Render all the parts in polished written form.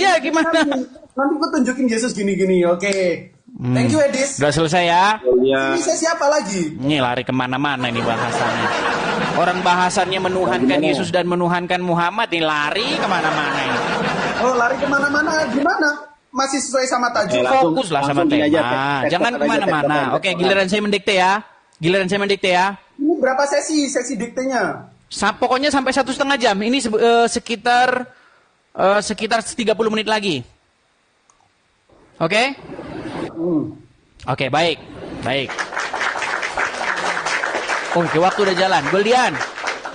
aja gimana? Nanti gue tunjukin Yesus gini-gini, oke. Thank you, Edis. Udah selesai ya? Ini saya siapa lagi? Ini lari kemana-mana ini bahasannya. Orang bahasannya menuhankan Yesus dan menuhankan Muhammad, ini lari kemana-mana ini. Oh, lari kemana-mana gimana? Masih sesuai sama tajuk. Fokus lah sama tema. Jangan kemana-mana. Oke, giliran saya mendikte ya. Ini berapa sesi diktenya? Pokoknya sampai 1,5 jam. Ini sekitar 30 menit lagi. Oke? Oke, baik. Oke, waktu udah jalan.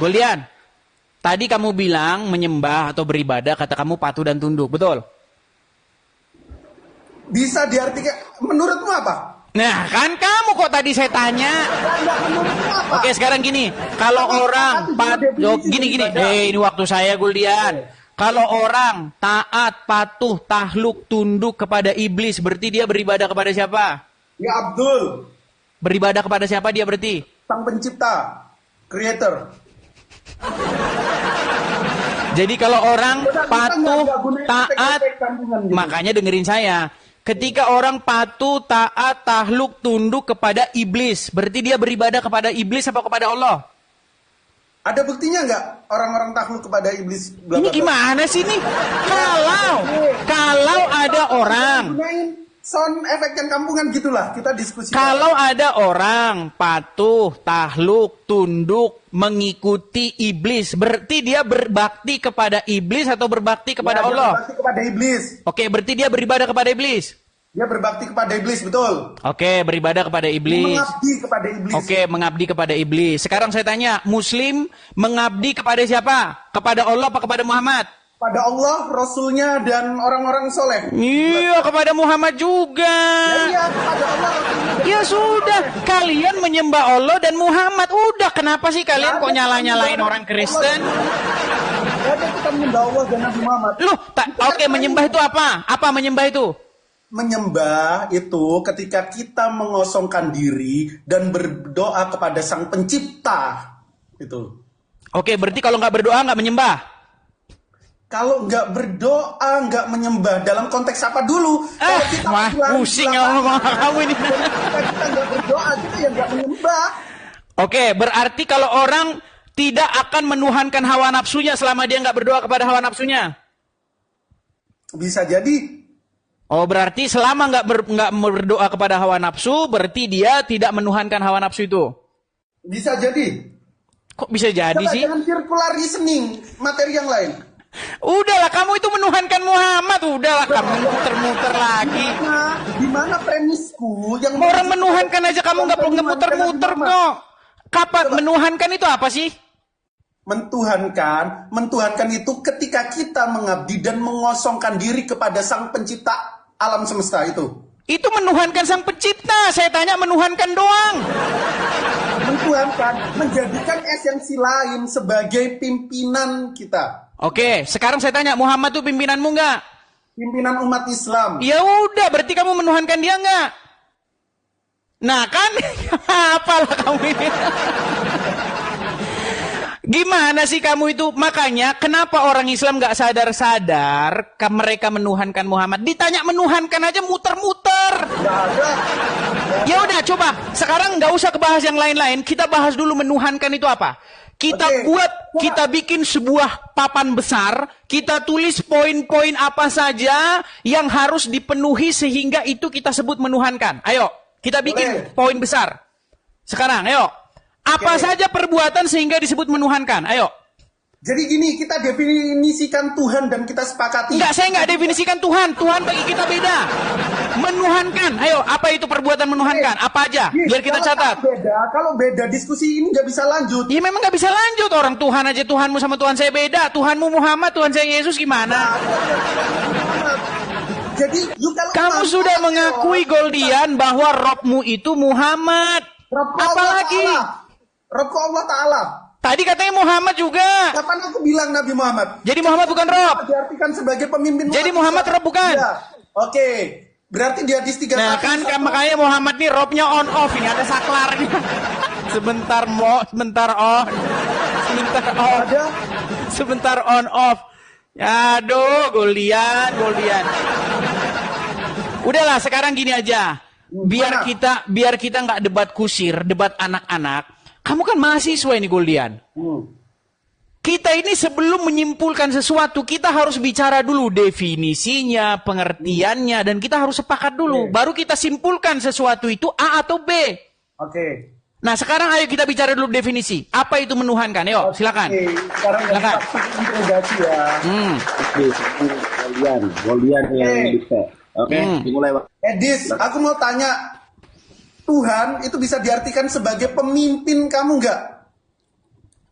Goldian. Tadi kamu bilang menyembah atau beribadah, kata kamu patuh dan tunduk, betul? Bisa diartikan, menurutmu apa? Nah, kan kamu kok tadi saya tanya. Menurutmu apa? Oke, sekarang gini. Kalau orang gini. Ini waktu saya, Goldian. Kalau orang taat, patuh, tahluk, tunduk kepada iblis, berarti dia beribadah kepada siapa? Ya Abdul. Beribadah kepada siapa dia berarti? Sang pencipta, creator. Jadi kalau orang patuh, taat, makanya dengerin saya. Ketika orang patuh, taat, tahluk, tunduk kepada iblis, berarti dia beribadah kepada iblis apa kepada Allah? Ada buktinya nggak orang-orang takluk kepada iblis? Ini gimana sih nih? Kalau ada orang, sound efek yang kampungan gitulah, kita diskusi. Kalau ada orang patuh, tahluk, tunduk, mengikuti iblis, berarti dia berbakti kepada iblis atau berbakti kepada Allah? Berbakti kepada iblis. Oke, berarti dia beribadah kepada iblis. Dia berbakti kepada iblis, betul. Oke, beribadah kepada iblis. Mengabdi kepada iblis. Oke, mengabdi kepada iblis. Sekarang saya tanya, Muslim mengabdi kepada siapa? Kepada Allah apa kepada Muhammad? Pada Allah, Rasulnya, dan orang-orang soleh. Iya, kepada Muhammad juga. Iya, kepada Allah, Rasulnya. Ya sudah, kalian menyembah Allah dan Muhammad. Udah, kenapa sih kalian kok nyala-nyalain orang Kristen? Ada kita menyembah Allah dan Nabi Muhammad. Loh, oke, menyembah itu apa? Apa menyembah itu? Menyembah itu ketika kita mengosongkan diri dan berdoa kepada Sang Pencipta. Itu. Oke, berarti kalau nggak berdoa nggak menyembah? Kalau nggak berdoa, nggak menyembah, dalam konteks apa dulu? Kalau kita pusing ngomong kamu ini. Kita nggak berdoa, kita ya nggak menyembah. Oke, berarti kalau orang tidak akan menuhankan hawa nafsunya selama dia nggak berdoa kepada hawa nafsunya? Bisa jadi. Oh, berarti selama nggak berdoa kepada hawa nafsu, berarti dia tidak menuhankan hawa nafsu itu? Bisa jadi. Kok bisa jadi sih? Jangan circular reasoning, materi yang lain. Udahlah, kamu itu menuhankan Muhammad. Udahlah, kamu muter-muter lagi. Di mana premisku? Yang orang menuhankan aja kamu nggak perlu muter-muter kok. Kapan menuhankan itu apa sih? Mentuhankan itu ketika kita mengabdi dan mengosongkan diri kepada Sang Pencipta alam semesta itu. Itu menuhankan Sang Pencipta. Saya tanya menuhankan doang. Mentuhankan, menjadikan esensi lain sebagai pimpinan kita. Oke, sekarang saya tanya, Muhammad itu pimpinanmu nggak? Pimpinan umat Islam. Ya udah, berarti kamu menuhankan dia nggak? Nah kan, apalah kamu ini. Gimana sih kamu itu? Makanya kenapa orang Islam nggak sadar-sadar mereka menuhankan Muhammad? Ditanya menuhankan aja muter-muter. Ya udah, coba sekarang nggak usah kebahas yang lain-lain. Kita bahas dulu menuhankan itu apa. Kita bikin sebuah papan besar, kita tulis poin-poin apa saja yang harus dipenuhi sehingga itu kita sebut menuhankan. Ayo, kita bikin poin besar. Sekarang, ayo. Apa saja perbuatan sehingga disebut menuhankan? Ayo. Jadi gini, kita definisikan Tuhan dan kita sepakati. Enggak, saya enggak definisikan Tuhan. Tuhan bagi kita beda. Menuhankan. Ayo, apa itu perbuatan menuhankan? Apa aja? Biar kita catat. Kalau beda, diskusi ini nggak bisa lanjut. Ya memang nggak bisa lanjut. Orang Tuhan aja, Tuhanmu sama Tuhan saya beda. Tuhanmu Muhammad, Tuhan saya Yesus gimana? Jadi, kamu sudah mengakui Goldian bahwa Robmu itu Muhammad. Apalagi? Robku Allah Ta'ala. Tadi katanya Muhammad juga. Kapan aku bilang Nabi Muhammad? Jadi Muhammad bukan Rob. Diartikan sebagai pemimpin. Jadi Muhammad Rob bukan? Ya. Oke. Berarti dia di 3 Nah kan makanya Muhammad nih Robnya on off. Ini ada saklarnya. Sebentar sebentar on. Sebentar on. Sebentar on off. Aduh, Golian. Udahlah, sekarang gini aja. Biar kita nggak debat kusir, debat anak-anak. Kamu kan mahasiswa ini, Golian. Kita ini sebelum menyimpulkan sesuatu, kita harus bicara dulu definisinya, pengertiannya, dan kita harus sepakat dulu. Baru kita simpulkan sesuatu itu A atau B. Oke. Nah, sekarang ayo kita bicara dulu definisi. Apa itu menuhankan? Yuk, silakan. Sekarang Silakan. interogasi ya. Golian yang bisa. Oke, dimulai. Edis, aku mau tanya, Tuhan itu bisa diartikan sebagai pemimpin kamu nggak?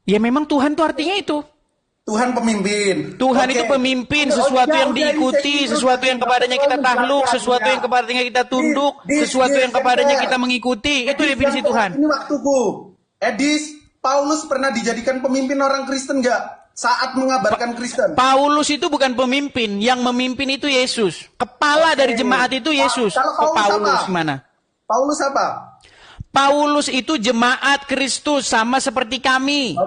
Ya memang Tuhan itu artinya itu. Tuhan pemimpin. Tuhan Oke. itu pemimpin, sesuatu yang diikuti, sesuatu yang kepadanya kita takluk, sesuatu yang kepadanya kita tunduk, sesuatu yang kepadanya kita mengikuti. Itu definisi Tuhan. Ini waktuku. Edis, Paulus pernah dijadikan pemimpin orang Kristen nggak? Saat mengabarkan Kristen. Paulus itu bukan pemimpin, yang memimpin itu Yesus. Kepala dari jemaat itu Yesus. Kalau Paulus apa? Gimana? Paulus apa? Paulus itu jemaat Kristus, sama seperti kami.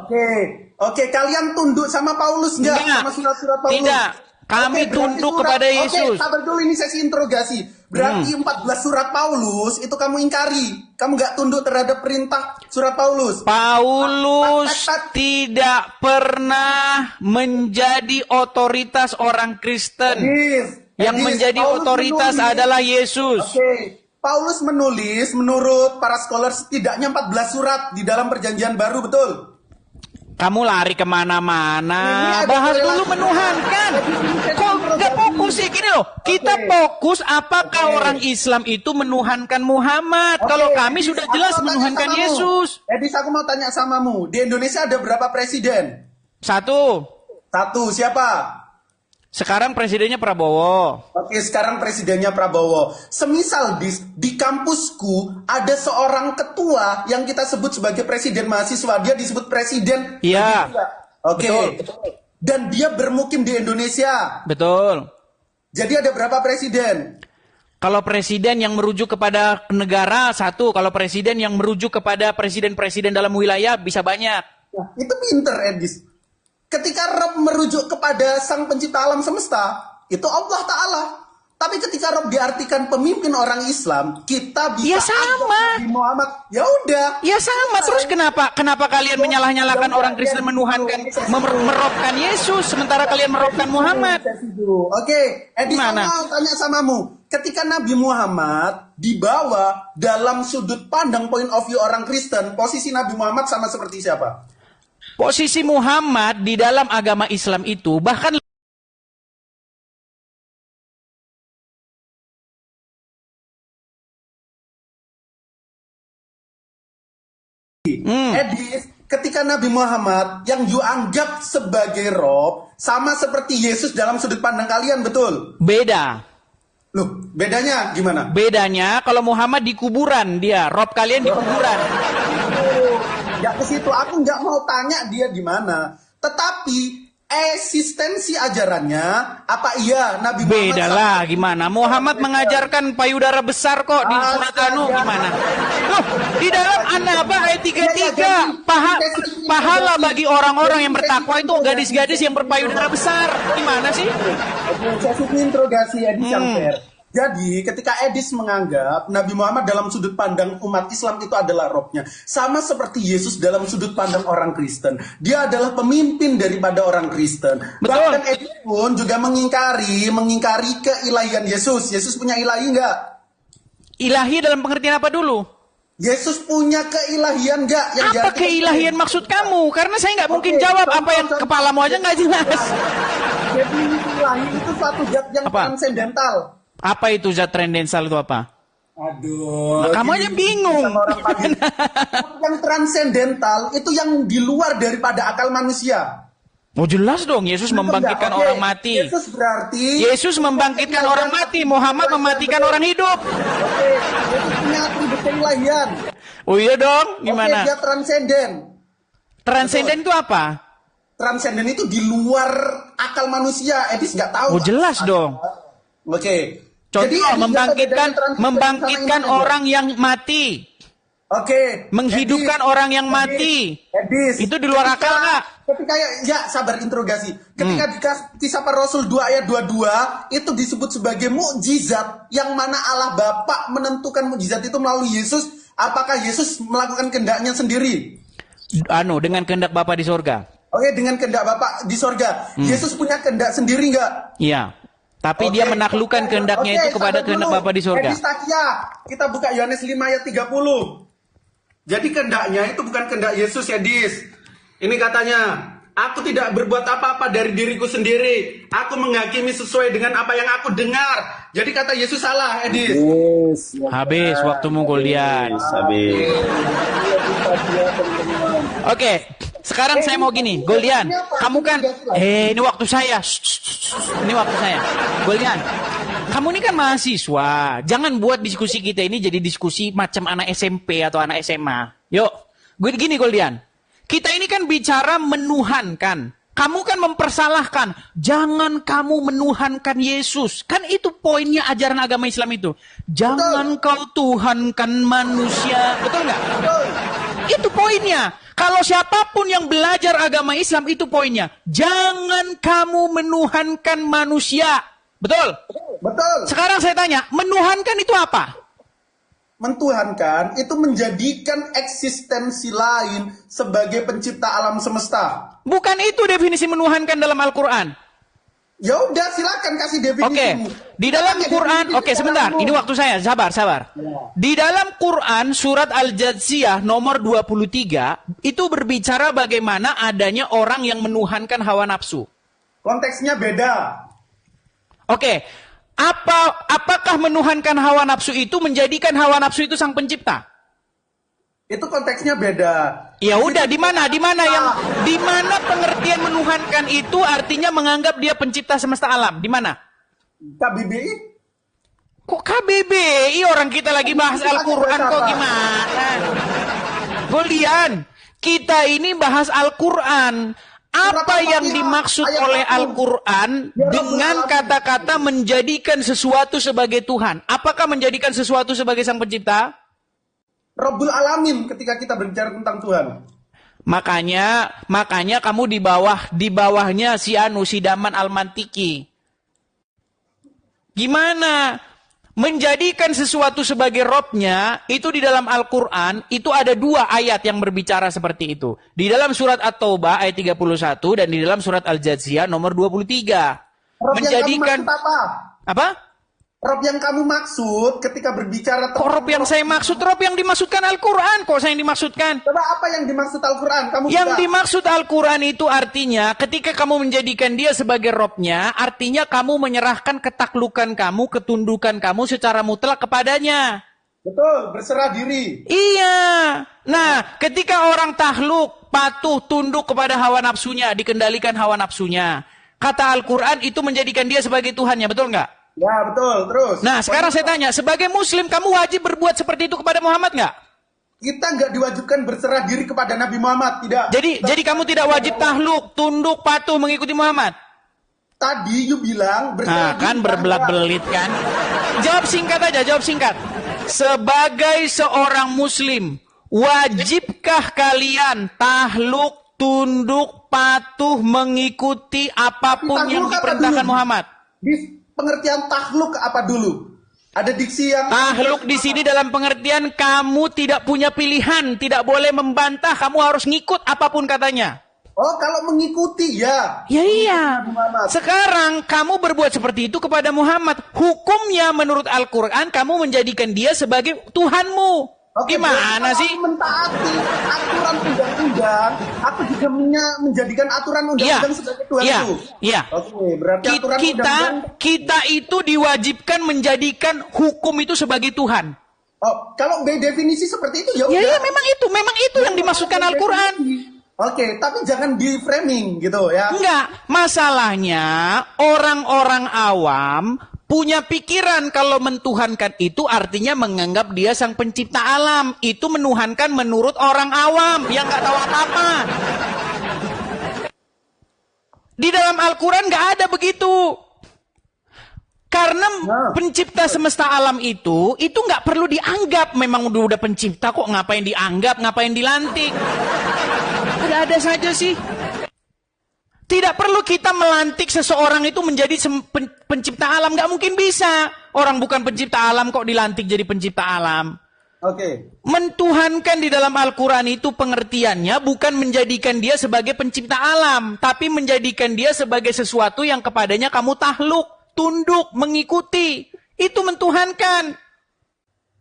Oke, kalian tunduk sama Paulus nggak? Enggak. Sama surat-surat Paulus? Tidak. Kami Oke, tunduk berarti kepada Yesus. Oke, sabar dulu, ini sesi interogasi. Berarti 14 surat Paulus itu kamu ingkari. Kamu nggak tunduk terhadap perintah surat Paulus. Paulus tidak pernah menjadi otoritas orang Kristen. Yang menjadi Paulus otoritas menulis. adalah Yesus. Oke. Paulus menulis menurut para scholar setidaknya 14 surat di dalam perjanjian baru, betul? Kamu lari kemana-mana. Ini ada Bahas korelasi. dulu menuhankan. Kok nggak fokus sih? Gini loh. Kita fokus apakah orang Islam itu menuhankan Muhammad. Oke, Kalau kami Edis, sudah aku jelas mau tanya menuhankan samamu. Yesus. Edis, aku mau tanya samamu. Di Indonesia ada berapa presiden? Satu. Siapa? Sekarang presidennya Prabowo. Oke, sekarang presidennya Prabowo. Semisal di kampusku ada seorang ketua yang kita sebut sebagai presiden mahasiswa. Dia disebut presiden. Iya. Oke. Betul. Dan dia bermukim di Indonesia. Betul. Jadi ada berapa presiden? Kalau presiden yang merujuk kepada negara, satu. Kalau presiden yang merujuk kepada presiden-presiden dalam wilayah, bisa banyak. Nah, itu pinter, Edis. Ketika Rob merujuk kepada sang pencipta alam semesta, itu Allah Ta'ala. Tapi ketika Rob diartikan pemimpin orang Islam, kita bisa Ya sama. Nabi Muhammad. Ya udah. Ya sama. Terus kenapa kalian menyalah-nyalakan orang Kristen menuhankan, merobkan Yesus, sementara kalian merobkan Muhammad? Oke, Edis, Gimana? mau tanya samamu. Ketika Nabi Muhammad dibawa dalam sudut pandang point of view orang Kristen, posisi Nabi Muhammad sama seperti siapa? Posisi Muhammad di dalam agama Islam itu bahkan Edis, ketika Nabi Muhammad yang you anggap sebagai Rob, sama seperti Yesus dalam sudut pandang kalian, betul? beda. Loh, bedanya gimana? Bedanya kalau Muhammad di kuburan dia, Rob kalian di kuburan. Ya ke situ, aku nggak mau tanya dia di mana. Tetapi eksistensi ajarannya, apa iya Nabi Muhammad? Beda lah gimana? Muhammad mengajarkan payudara besar kok di surat Anu gimana? Loh, di dalam An-Naba ayat 33, pahala bagi orang-orang yang bertakwa itu gadis-gadis yang berpayudara besar. Gimana sih? Saya suka interogasi Edis yang fair. Jadi ketika Edis menganggap Nabi Muhammad dalam sudut pandang umat Islam itu adalah Robnya, sama seperti Yesus dalam sudut pandang orang Kristen, dia adalah pemimpin daripada orang Kristen. Betul. Bahkan Edis pun juga mengingkari keilahian Yesus. Yesus punya ilahi nggak? Ilahi dalam pengertian apa dulu? Yesus punya keilahian nggak? Yang Apa diartikan- keilahian maksud kamu? Karena saya nggak mungkin Oke, jawab apa yang contoh- kepalamu aja nggak jelas. Jadi ilahi itu suatu zat yang Apa? transendental. Apa itu zat transendensal itu apa? Aduh. Nah, kamu gini aja bingung. sama orang pagi. Yang transendental itu yang di luar daripada akal manusia. Oh jelas dong, Yesus membangkitkan Oke, orang mati. Yesus berarti Yesus membangkitkan orang mati, Muhammad mematikan orang hidup. Oke, Yesus punya atribut keilahian. Oh iya dong, Oke, gimana? dia transenden. Transenden itu apa? Transenden itu di luar akal manusia. Edis nggak tahu. Oh jelas dong. Oke. Contoh Edis nggak tahu bedanya transenden membangkitkan sama iman. orang yang mati. Oke. Menghidupkan orang yang mati. Edis. Itu di luar akal nggak? Ketika ya sabar interogasi. Ketika di Kisah Para Rasul 2 ayat 22 itu disebut sebagai mukjizat yang mana Allah Bapa menentukan mukjizat itu melalui Yesus. Apakah Yesus melakukan kehendaknya sendiri? Dengan kehendak Bapa di sorga. Oke, dengan kehendak Bapa di sorga. Yesus punya kehendak sendiri nggak? Iya. Tapi dia menaklukkan kehendaknya itu kepada kehendak Bapa di sorga. Edis Takia, kita buka Yohanes 5 ayat 30. Jadi kehendaknya itu bukan kehendak Yesus, Edis. Ini katanya, aku tidak berbuat apa-apa dari diriku sendiri. Aku menghakimi sesuai dengan apa yang aku dengar. Jadi kata Yesus salah, Edis. Habis waktumu Goldian. Habis. Oke, sekarang saya mau gini, Goldian. Kamu kan, ini waktu saya. Ini waktu saya. Goldian, kamu ini kan mahasiswa. Jangan buat diskusi kita ini jadi diskusi macam anak SMP atau anak SMA. Yuk, gue gini Goldian. Kita ini kan bicara menuhankan. Kamu kan mempersalahkan. Jangan kamu menuhankan Yesus. Kan itu poinnya ajaran agama Islam itu. Jangan kau tuhankan manusia. Betul nggak? Itu poinnya. Kalau siapapun yang belajar agama Islam itu poinnya. Jangan kamu menuhankan manusia. Betul? Betul. Sekarang saya tanya, menuhankan itu apa? Mentuhankan itu menjadikan eksistensi lain sebagai pencipta alam semesta. Bukan itu definisi menuhankan dalam Al-Quran. Ya udah, silakan kasih definisi. Oke, di dalam Quran, sebentar, ini waktu saya, sabar. Di dalam Quran surat Al-Jathiyah nomor 23 itu berbicara bagaimana adanya orang yang menuhankan hawa nafsu. Konteksnya beda. Oke, apakah menuhankan hawa nafsu itu menjadikan hawa nafsu itu sang pencipta? Itu konteksnya beda. Ya udah, di mana pengertian menuhankan itu artinya menganggap dia pencipta semesta alam? Di mana? KBBI? Kok KBBI, orang kita lagi bahas Al-Quran kok gimana? Goldian, kita ini bahas Al-Quran. Apa yang dimaksud oleh Al-Quran dengan kata-kata menjadikan sesuatu sebagai Tuhan? Apakah menjadikan sesuatu sebagai sang pencipta? Rabbul Alamin ketika kita berbicara tentang Tuhan. Makanya kamu di bawahnya si Daman Al-Mantiki. Gimana? Menjadikan sesuatu sebagai Robnya, itu di dalam Al-Quran, itu ada 2 ayat yang berbicara seperti itu. Di dalam surat At-Taubah ayat 31 dan di dalam surat Al-Jathiyah nomor 23. Rob Menjadikan yang kamu maksud apa? Rob yang kamu maksud ketika berbicara tentang Rob yang saya maksud, Rob yang dimaksudkan Al-Quran. Kok saya yang dimaksudkan? Coba apa yang dimaksud Al-Quran? Yang dimaksud Al-Quran itu artinya ketika kamu menjadikan dia sebagai Robnya, artinya kamu menyerahkan ketaklukan kamu, ketundukan kamu secara mutlak kepadanya. Betul, berserah diri. Iya. Nah, ketika orang takluk, patuh, tunduk kepada hawa nafsunya, dikendalikan hawa nafsunya. Kata Al-Quran itu menjadikan dia sebagai Tuhannya, betul nggak? Ya, betul. Terus. Nah, sekarang saya tanya, sebagai Muslim, kamu wajib berbuat seperti itu kepada Muhammad nggak? Kita nggak diwajibkan berserah diri kepada Nabi Muhammad, tidak. Jadi kamu tidak wajib tahluk, tunduk, patuh, mengikuti Muhammad? Tadi you bilang berserah diri. Kan berbelat-belit kan? Jawab singkat aja, jawab singkat. Sebagai seorang Muslim, wajibkah kalian tahluk, tunduk, patuh, mengikuti apapun yang diperintahkan Muhammad? Di pengertian tahluk apa dulu? Ada diksi yang tahluk di sini dalam pengertian kamu tidak punya pilihan, tidak boleh membantah, kamu harus ngikut apapun katanya. Oh, kalau mengikuti ya. Ya iya. Sekarang kamu berbuat seperti itu kepada Muhammad. Hukumnya menurut Al-Quran kamu menjadikan dia sebagai Tuhanmu. Oke, gimana sih? Mentaati aturan undang-undang, aku juga menjadikan aturan undang-undang sebagai Tuhan itu. Iya. Oke, berarti aturan kita itu diwajibkan menjadikan hukum itu sebagai Tuhan. Oh, kalau definisi seperti itu ya udah. Ya, memang itu yang dimaksudkan Al-Quran. Oke, tapi jangan di framing gitu ya. Enggak, masalahnya orang-orang awam punya pikiran kalau mentuhankan itu artinya menganggap dia sang pencipta alam. Itu menuhankan menurut orang awam yang nggak tahu apa-apa. Di dalam Al-Quran nggak ada begitu. Karena pencipta semesta alam itu nggak perlu dianggap. Memang udah pencipta kok, ngapain dianggap, ngapain dilantik. Ada saja sih. Tidak perlu kita melantik seseorang itu menjadi pencipta alam. Nggak mungkin bisa. Orang bukan pencipta alam kok dilantik jadi pencipta alam. Oke. Mentuhankan di dalam Al-Quran itu pengertiannya bukan menjadikan dia sebagai pencipta alam. Tapi menjadikan dia sebagai sesuatu yang kepadanya kamu takluk, tunduk, mengikuti. Itu mentuhankan.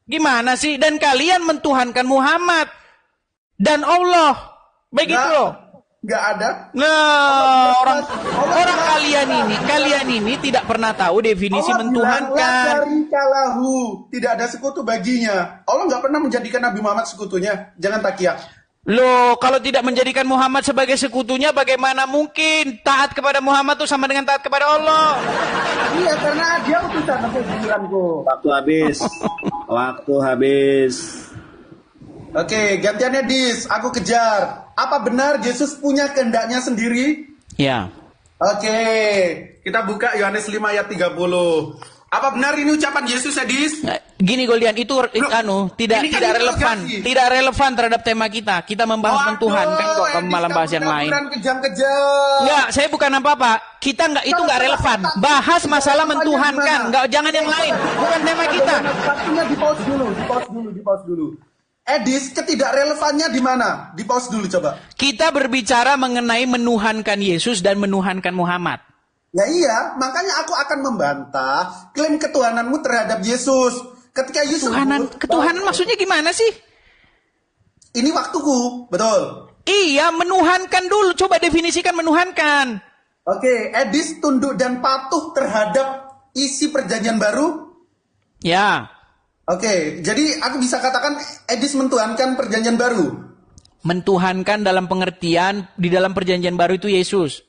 Gimana sih? Dan kalian mentuhankan Muhammad. Dan Allah. Begitu loh. Nggak ada. Nah, orang kalian ini tidak pernah tahu definisi Allah mentuhankan. dari kalahu, tidak ada sekutu baginya. Allah nggak pernah menjadikan Nabi Muhammad sekutunya. Jangan takiah. Loh, kalau tidak menjadikan Muhammad sebagai sekutunya, bagaimana mungkin taat kepada Muhammad itu sama dengan taat kepada Allah? Iya, karena dia utusan aku bilanku. Waktu habis. Waktu habis. Oke, gantiannya Dis, aku kejar. Apa benar Yesus punya kehendaknya sendiri? Ya. Oke, kita buka Yohanes 5 ayat 30. Apa benar ini ucapan Yesus ya, Dis? Gini Goldian, itu tidak ini kan relevan, interogasi. tidak relevan terhadap tema kita. Kita membahas mentuhankan kok, kamu malah bahas yang lain. Kejam-kejam. Enggak, saya bukan apa-apa. Kita enggak, itu enggak relevan. Bahas masalah mentuhankan, enggak, jangan yang lain. Bukan tema kita. Waktunya di pause dulu. Edis, ketidakrelevannya di mana? Di pause dulu coba. Kita berbicara mengenai menuhankan Yesus dan menuhankan Muhammad. Ya iya, makanya aku akan membantah klaim ketuhananmu terhadap Yesus. Ketika Yesus Ketuhanan maksudnya gimana sih? Ini waktuku, betul. Iya, menuhankan dulu. Coba definisikan menuhankan. Oke, Edis tunduk dan patuh terhadap isi perjanjian baru. Ya. Oke, jadi aku bisa katakan Edis mentuhankan perjanjian baru. Mentuhankan dalam pengertian di dalam perjanjian baru itu Yesus.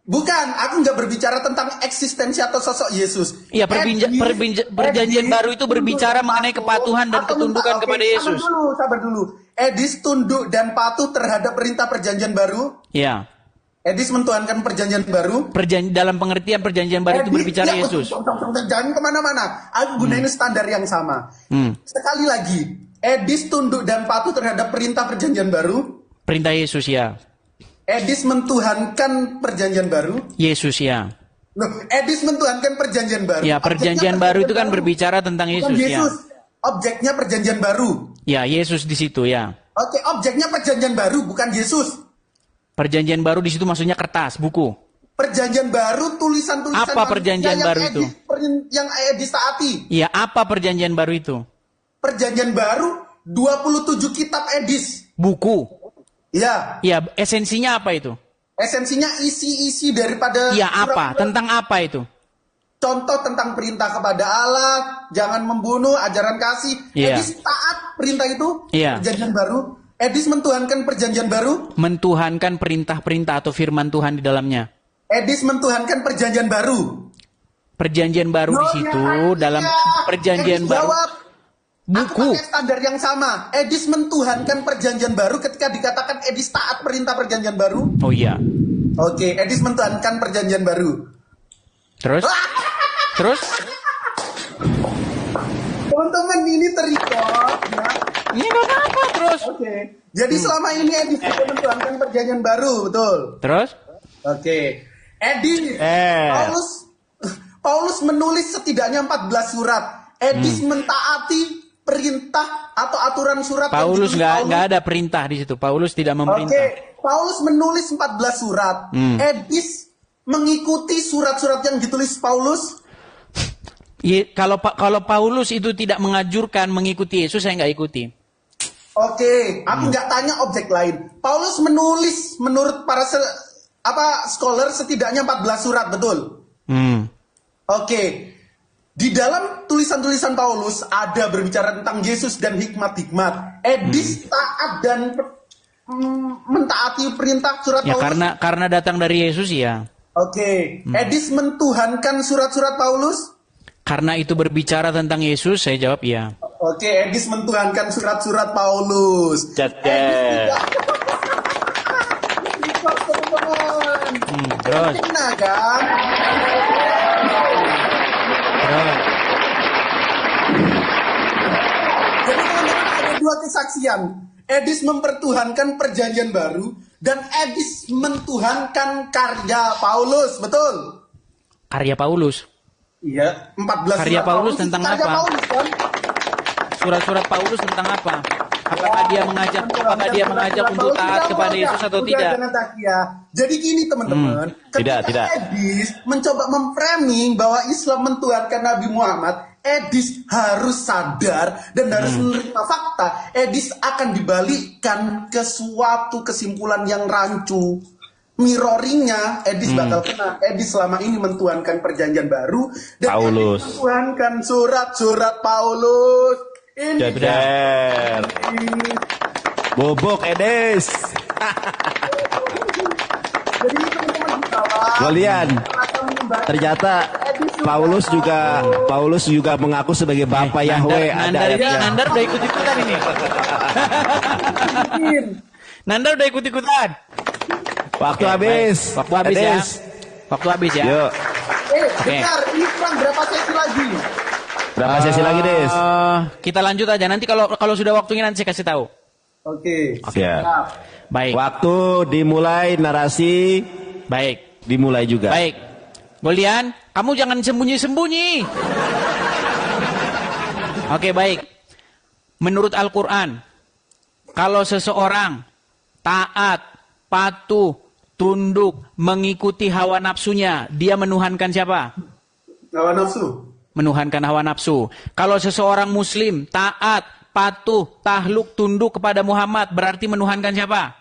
Bukan, aku nggak berbicara tentang eksistensi atau sosok Yesus. Iya, perjanjian baru itu berbicara mengenai kepatuhan dan ketundukan kepada Yesus. Sabar dulu. Edis tunduk dan patuh terhadap perintah perjanjian baru. Iya. Edis mentuhankan perjanjian baru. Dalam pengertian perjanjian baru itu berbicara Yesus. Jangan kemana-mana. Aku gunain standar yang sama. Sekali lagi, Edis tunduk dan patuh terhadap perintah perjanjian baru. Perintah Yesus ya. Edis mentuhankan perjanjian baru. Yesus ya. Loh, Edis mentuhankan perjanjian baru. Ya, perjanjian baru itu kan berbicara tentang Yesus ya. Objeknya perjanjian baru. Ya, Yesus di situ ya. Oke, objeknya perjanjian baru bukan Yesus. Perjanjian baru di situ maksudnya kertas, buku. Perjanjian baru tulisan-tulisan. Apa perjanjian baru itu? Yang Edis taati. Ya, apa perjanjian baru itu? Perjanjian baru 27 kitab Edis. Buku. Ya. Ya, esensinya apa itu? Esensinya isi-isi daripada. Ya, apa? Tentang apa itu? Contoh tentang perintah kepada Allah, jangan membunuh, ajaran kasih. Ya. Edis taat perintah itu. Ya. Perjanjian baru. Edis mentuhankan perjanjian baru. Mentuhankan perintah-perintah atau firman Tuhan di dalamnya. Edis mentuhankan perjanjian baru. Perjanjian baru di situ dalam perjanjian Edis baru. Jawab. Buku. Aku pakai standar yang sama. Edis mentuhankan perjanjian baru ketika dikatakan Edis taat perintah perjanjian baru. Oh iya. Oke, Edis mentuhankan perjanjian baru. Terus? Terus? Teman-teman, ini terrecord ya. Ini apa terus? Oke. Jadi selama ini Edis sudah mentuhankan perjanjian baru, betul? Terus? Oke. Edis, Paulus menulis setidaknya 14 surat. Edis mentaati perintah atau aturan surat. Paulus nggak ada perintah di situ. Paulus tidak memerintah. Oke. Paulus menulis 14 surat. Edis mengikuti surat-surat yang ditulis Paulus. Kalau Paulus itu tidak mengajurkan mengikuti Yesus, saya nggak ikuti. Oke, aku nggak tanya objek lain. Paulus menulis menurut para scholar setidaknya 14 surat, betul? Oke. Di dalam tulisan-tulisan Paulus ada berbicara tentang Yesus dan hikmat-hikmat. Edis taat dan mentaati perintah surat Ya Paulus. karena datang dari Yesus ya. Oke. Edis mentuhankan surat-surat Paulus. Karena itu berbicara tentang Yesus, saya jawab ya. Oke, Edis mentuhankan surat-surat Paulus. Terus. Nah, kan? persaksian. Edis mempertuhankan perjanjian baru dan Edis mentuhankan karya Paulus, betul? Karya Paulus. Iya, 14 Karya surat Paulus tentang karya apa? Paulus, kan? Surat-surat Paulus tentang apa? Apakah dia mengajak untuk taat kepada Yesus atau tidak? Jadi gini teman-teman, ketika Tidak. Edis mencoba memframing bahwa Islam mentuhankan Nabi Muhammad, Edis harus sadar dan harus menerima fakta. Edis akan dibalikkan ke suatu kesimpulan yang rancu. Mirroringnya, Edis bakal kena. Edis selama ini mentuhankan perjanjian baru dan Paulus. Edis mentuhankan surat-surat Paulus. Ini Jeder. Bobok Edes. jadi teman-teman di bawah, Golian. Ternyata Paulus juga mengaku sebagai Bapak Yahweh. Ada ayatnya. Nandar udah ikut-ikutan ini. Nandar udah ikut-ikutan. Waktu habis. Waktu habis ya. Edes. Waktu habis ya. Yuk. Bentar, ini kurang berapa sesi lagi? Berapa sesi lagi, Des? Kita lanjut aja. Nanti kalau sudah waktunya nanti saya kasih tahu. Oke. Siap. Baik. Waktu dimulai, narasi Baik. dimulai juga. Baik. Golian, kamu jangan sembunyi-sembunyi. Oke, baik. Menurut Al-Quran, kalau seseorang taat, patuh, tunduk, mengikuti hawa nafsunya, dia menuhankan siapa? Hawa nafsu. Menuhankan hawa nafsu. Kalau seseorang muslim, taat, patuh, tahluk, tunduk kepada Muhammad, berarti menuhankan siapa?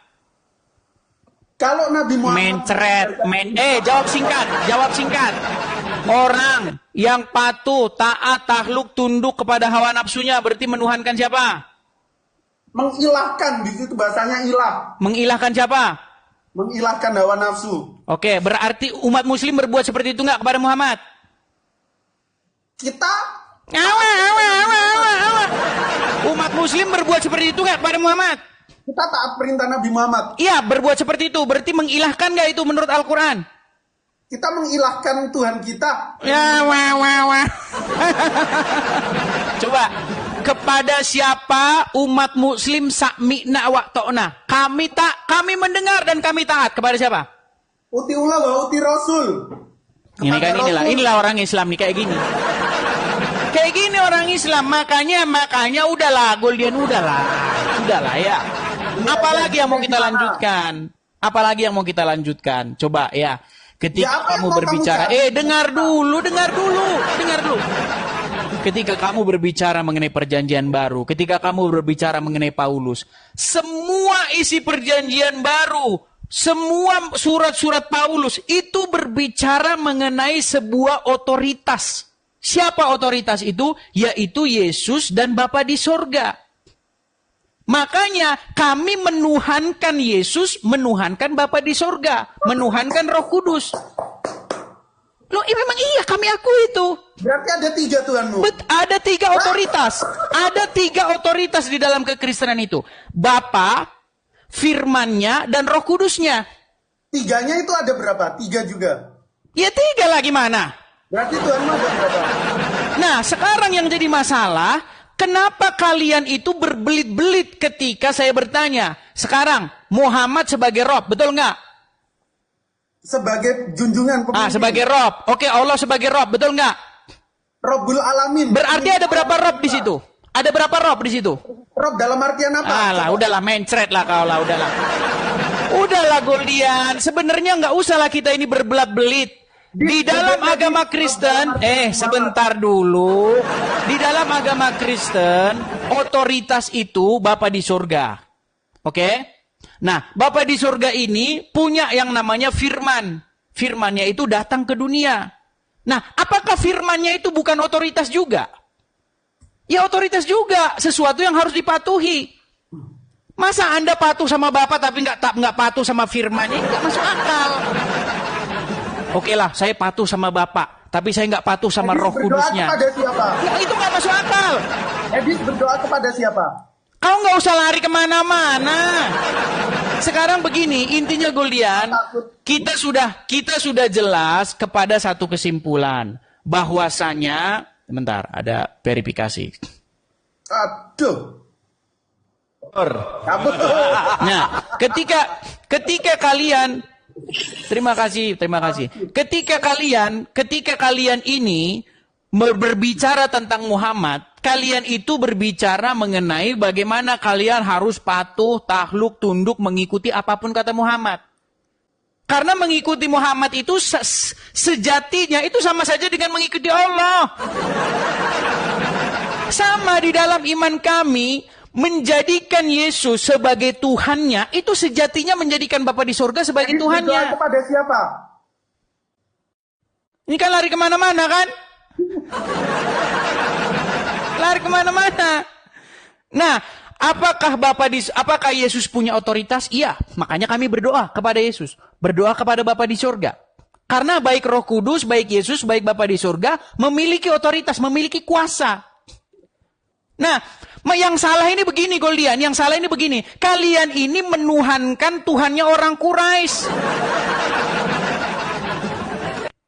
Kalau Nabi Muhammad jawab singkat. Orang yang patuh, taat, tahluk, tunduk kepada hawa nafsunya, berarti menuhankan siapa? mengilahkan, di situ bahasanya ilah. Mengilahkan siapa? Mengilahkan hawa nafsu. Oke, berarti umat muslim berbuat seperti itu nggak kepada Muhammad? Kita Awa. Umat muslim berbuat seperti itu nggak kepada Muhammad? taat perintah Nabi Muhammad. Iya, berbuat seperti itu. Berarti mengilahkan nggak itu menurut Al-Quran? Kita mengilahkan Tuhan kita. Ya, wah. Coba, kepada siapa umat muslim sami'na wa ta'na? Kami mendengar dan kami taat. Kepada siapa? Utiullah wa uti Rasul. Ini kan inilah orang Islam nih kayak gini. Kayak gini orang Islam, makanya udahlah, Goldian udahlah ya. Apalagi yang mau kita lanjutkan? Coba ya. Ketika kamu berbicara, dengar dulu. Ketika kamu berbicara mengenai perjanjian baru, ketika kamu berbicara mengenai Paulus, semua isi perjanjian baru, semua surat-surat Paulus itu berbicara mengenai sebuah otoritas. Siapa otoritas itu? Yaitu Yesus dan Bapa di sorga. Makanya kami menuhankan Yesus, menuhankan Bapa di sorga, menuhankan Roh Kudus. Loh, memang iya kami akui itu. Berarti ada 3 Tuhanmu. Ada 3 otoritas. Ada 3 otoritas di dalam kekristenan itu. Bapa, firman-Nya, dan Roh Kudusnya. 3-nya itu ada berapa? 3 juga. Ya 3 lah gimana? Berarti Tuhanmu ada berapa? Nah, sekarang yang jadi masalah, kenapa kalian itu berbelit-belit ketika saya bertanya? Sekarang, Muhammad sebagai Rob, betul nggak? Sebagai junjungan pemimpin. Sebagai Rob. Oke, Allah sebagai Rob, betul nggak? Rabbul Alamin. Berarti ada berapa Rob di situ? Ada berapa Rob di situ? Rob dalam artian apa? Alah, udahlah, mencret lah kau lah, udahlah. Udahlah, Goldian. Sebenarnya nggak usahlah kita ini berbelat-belit. Di dalam agama Kristen, sebentar dulu. Di dalam agama Kristen, otoritas itu Bapa di surga. Oke? Nah, Bapa di surga ini punya yang namanya firman. Firmannya itu datang ke dunia. Nah, apakah firmannya itu bukan otoritas juga? Ya otoritas juga, sesuatu yang harus dipatuhi. Masa Anda patuh sama Bapa tapi nggak patuh sama firmannya? Nggak masuk akal. Oke lah, saya patuh sama Bapak, tapi saya nggak patuh sama Roh Kudusnya. Kepada siapa? Ya, itu nggak masuk akal. Edis berdoa kepada siapa? Kau nggak usah lari kemana-mana. Sekarang begini, intinya Goldian, kita sudah jelas kepada satu kesimpulan bahwasanya, sebentar, ada verifikasi. Aduh. Kabur. Nah, ketika kalian terima kasih. Ketika kalian ini berbicara tentang Muhammad, kalian itu berbicara mengenai bagaimana kalian harus patuh, takluk, tunduk, mengikuti apapun kata Muhammad. Karena mengikuti Muhammad itu sejatinya itu sama saja dengan mengikuti Allah. Sama di dalam iman kami, menjadikan Yesus sebagai Tuhannya, itu sejatinya menjadikan Bapa di surga sebagai Edis Tuhannya. berdoa kepada siapa? Ini kan lari kemana-mana kan? Lari kemana-mana. Nah, apakah Yesus punya otoritas? Iya, makanya kami berdoa kepada Yesus. Berdoa kepada Bapa di surga. Karena baik Roh Kudus, baik Yesus, baik Bapa di surga memiliki otoritas, memiliki kuasa. Nah, yang salah ini begini Goldian, yang salah ini begini. Kalian ini menuhankan Tuhannya orang Quraisy.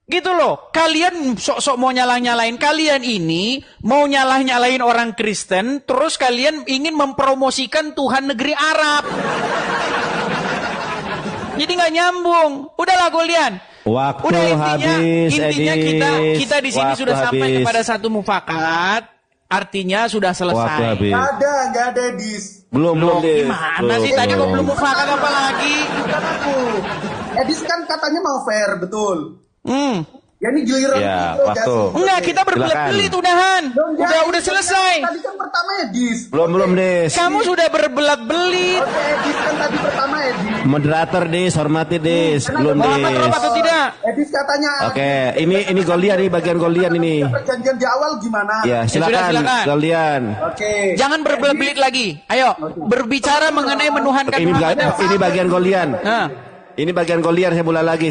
Gitu loh. Kalian sok-sok mau nyalah-nyalain. Kalian ini mau nyalah-nyalain orang Kristen, terus kalian ingin mempromosikan Tuhan negeri Arab. Jadi nggak nyambung. Udahlah Goldian. Waktu Udah habis, intinya Edis. kita di sini Waktu sudah sampai habis. kepada satu mufakat. Artinya sudah Waktu selesai. habis. Nggak ada Edis. Belum, Des. Gimana sih tadi kok belum mufakat apa lagi? Bukan aku. Edis kan katanya mau fair, betul. Ya ini giliran Ya, interogasi. waktu. Enggak, kita berbelit-belit udahan. Udah selesai. Tadi kan pertama Edis. Belum, Des. Kamu sudah berbelat-belit. Oke, Edis kan tadi pertama Edis. Moderator, Des. Hormati, Des. Belum, Muhammad Des. Rob atau tidak? Edis katanya. Oke, ini Goldian nih, bagian Goldian ini. Perjanjian di awal gimana? Ya, silakan, silakan. Goldian. Oke. Jangan berbelit-belit lagi. Ayo, berbicara mengenai menuhankan Muhammad. Ini bagian Goldian. Nah, Ini bagian Goldian, saya ulang lagi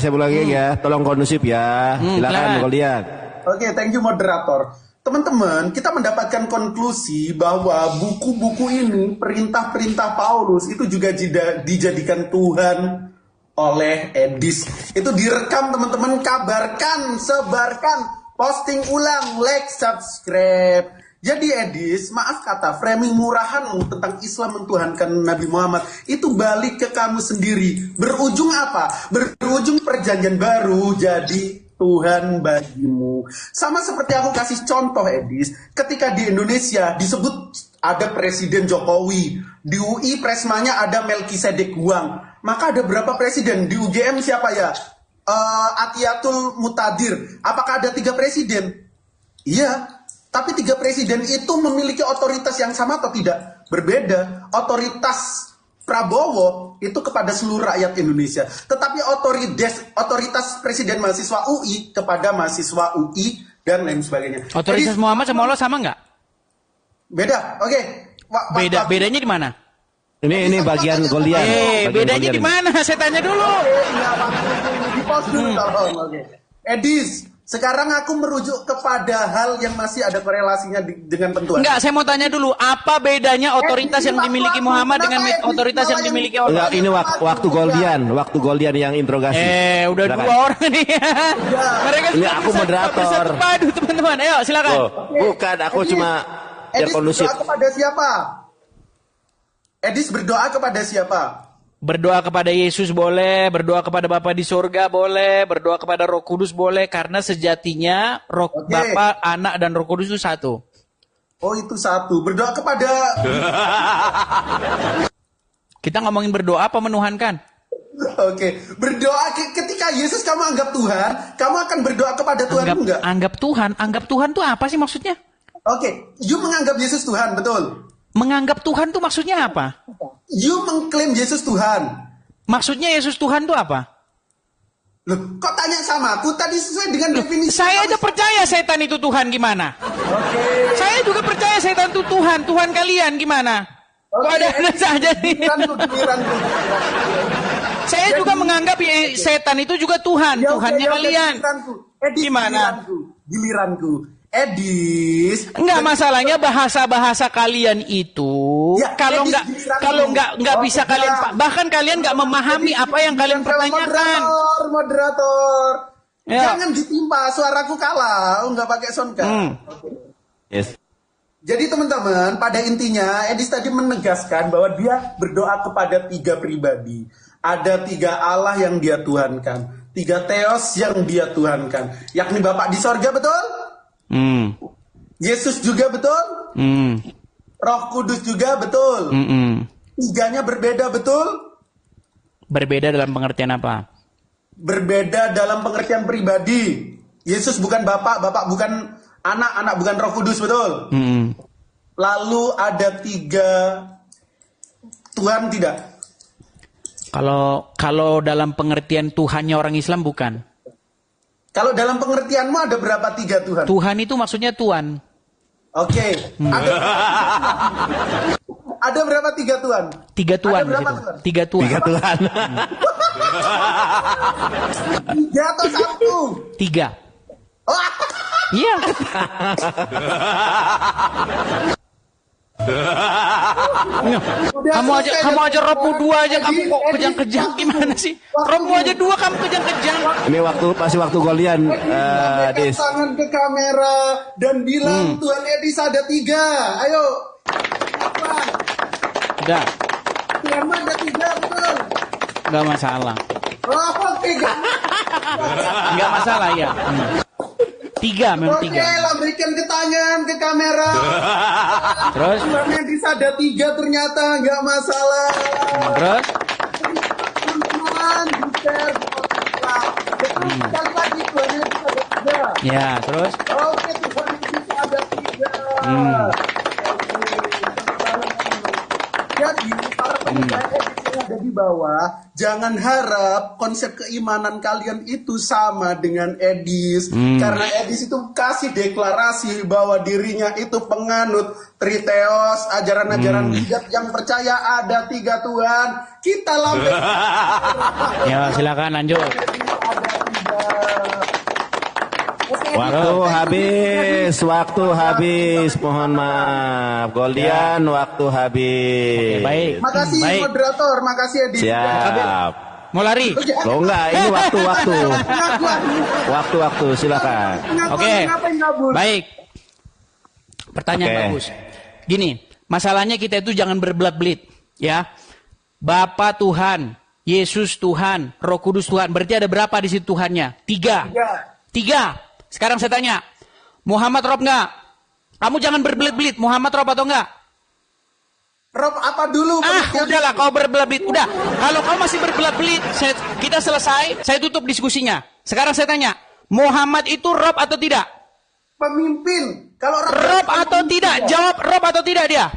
ya. Tolong kondusif ya. Silakan silakan. Goldian. Oke, thank you moderator. Teman-teman, kita mendapatkan konklusi bahwa buku-buku ini, perintah-perintah Paulus itu juga dijadikan Tuhan oleh Edis. Itu direkam teman-teman, kabarkan, sebarkan, posting ulang, like, subscribe. Jadi Edis, maaf kata, framing murahanmu tentang Islam mentuhankan Nabi Muhammad itu balik ke kamu sendiri. Berujung apa? Berujung perjanjian baru jadi Tuhan bagimu. Sama seperti aku kasih contoh Edis, ketika di Indonesia disebut ada Presiden Jokowi, di UI Presmanya ada Melkisedek Huang, maka ada berapa presiden? Di UGM siapa ya? Atiatul Mutadir. Apakah ada 3 presiden? Iya. Tapi 3 presiden itu memiliki otoritas yang sama atau tidak? Berbeda. Otoritas Prabowo itu kepada seluruh rakyat Indonesia. Tetapi otoritas Presiden mahasiswa UI kepada mahasiswa UI dan lain sebagainya. otoritas Jadi, Muhammad sama Allah sama nggak? beda. Oke. Bedanya di mana? Ini bagian Goldian. Bagian Bedanya Goldian di mana? Saya tanya dulu. Di pause dulu tolong. Oke. Edis, sekarang aku merujuk kepada hal yang masih ada korelasinya dengan tentuan. Enggak, saya mau tanya dulu, apa bedanya otoritas yang dimiliki Muhammad dengan otoritas yang dimiliki Allah? Enggak, ini waktu Goldian yang interogasi. Udah Silakan. 2 orang nih. Mereka Ini sudah aku bisa moderator. bersatu padu, teman-teman. Ayo, silakan. Oh, bukan, aku Edis, cuma biar Edis kondusif. berdoa kepada siapa? Edis berdoa kepada siapa? Berdoa kepada Yesus boleh, berdoa kepada Bapa di surga boleh, berdoa kepada Roh Kudus boleh, karena sejatinya Oke. Bapa, Anak, dan Roh Kudus itu satu. Oh itu satu. Berdoa kepada Kita ngomongin berdoa apa menuhankan? Oke, berdoa ketika Yesus kamu anggap Tuhan, kamu akan berdoa kepada Tuhan enggak? Anggap Tuhan tuh apa sih maksudnya? Oke, you menganggap Yesus Tuhan, betul? Menganggap Tuhan tuh maksudnya apa? You mengklaim Yesus Tuhan. Maksudnya Yesus Tuhan tuh apa? Loh, kok tanya sama aku? Tadi sesuai dengan definisi. Saya aja percaya setan itu Tuhan gimana? Oke. Saya juga percaya setan itu Tuhan kalian gimana? Kok ada saja nih? Giliranku. Saya juga menganggap setan itu juga Tuhan, Ya, Tuhannya oke, kalian. giliranku. Edis, Gimana? Giliranku. Edis. Enggak, masalahnya bahasa-bahasa kalian itu Ya, kalau Edis, enggak giliranku. nggak Oke, bisa ya. kalian bahkan kalian nggak memahami Edis, apa yang kalian pertanyakan. Moderator. Ya. Jangan ditimpa, suaraku kalah. Oh, nggak pakai soundcard. Yes. Jadi teman-teman, pada intinya Edis tadi menegaskan bahwa dia berdoa kepada 3 pribadi. Ada 3 Allah yang dia tuhankan, 3 teos yang dia tuhankan, yakni Bapa di sorga, betul? Yesus juga betul? Roh Kudus juga betul? Tiganya berbeda, betul? Berbeda dalam pengertian apa? Berbeda dalam pengertian pribadi. Yesus bukan Bapak, Bapak bukan anak, anak bukan Roh Kudus, betul? Lalu ada 3 Tuhan tidak? Kalau dalam pengertian Tuhannya orang Islam bukan. Kalau dalam pengertianmu ada berapa 3 Tuhan? Tuhan itu maksudnya Tuhan. Oke. Ada berapa 3 Tuhan? 3 Tuhan. Ada berapa gitu. Tuhan? 3 Tuhan. 3 Tuhan. 3 atau 1? 3. Oh, Iya. Kamu aja robmu 2 aja kamu kok kejang-kejang gimana sih? Robmu aja 2 kamu kejang-kejang. Ini masih waktu golian, lambaikan Dis. tangan ke kamera dan bilang Tuhan Edis ada 3. Ayo. Apa? Udah, Tuhanmu ada 3, betul? enggak masalah. Oh, oke, Enggak masalah ya. 3 memang 3. Oke, lambaikan ke tangan ke kamera. Terus? Tuhan Edis ada 3 ternyata, nggak masalah. Terus? Teman-teman, share. Sekali lagi Tuhan Edis ada 3. Ya, terus? Oke, Tuhan Edis ada 3. Jadi, para pendengar Edis yang ada di bawah, jangan harap konsep keimanan kalian itu sama dengan Edis. Karena Edis itu kasih deklarasi bahwa dirinya itu penganut Triteos, ajaran-ajaran bidat yang percaya ada 3 Tuhan. Kita lambaikan. Ya, silakan lanjut. Waktu habis. Mohon maaf. Golian, waktu habis. Oke, baik. Makasih Baik. moderator, makasih Edis. Siap. Mau lari? Lo enggak, ini waktu, silakan. Oke. Ngapain kabur? Baik. Pertanyaan Oke. bagus. Gini, masalahnya kita itu jangan berbelat-belit, ya. Bapa Tuhan, Yesus Tuhan, Roh Kudus Tuhan. Berarti ada berapa di situ Tuhannya? 3. 3. Sekarang saya tanya, Muhammad Rob nggak? Kamu jangan berbelit-belit. Muhammad Rob atau nggak? Rob apa dulu? Udahlah, kau berbelit-belit. Udah, kalau kau masih berbelit-belit, kita selesai. Saya tutup diskusinya. Sekarang saya tanya, Muhammad itu Rob atau tidak? Pemimpin. Kalau Rob atau tidak? Jawab Rob atau tidak dia.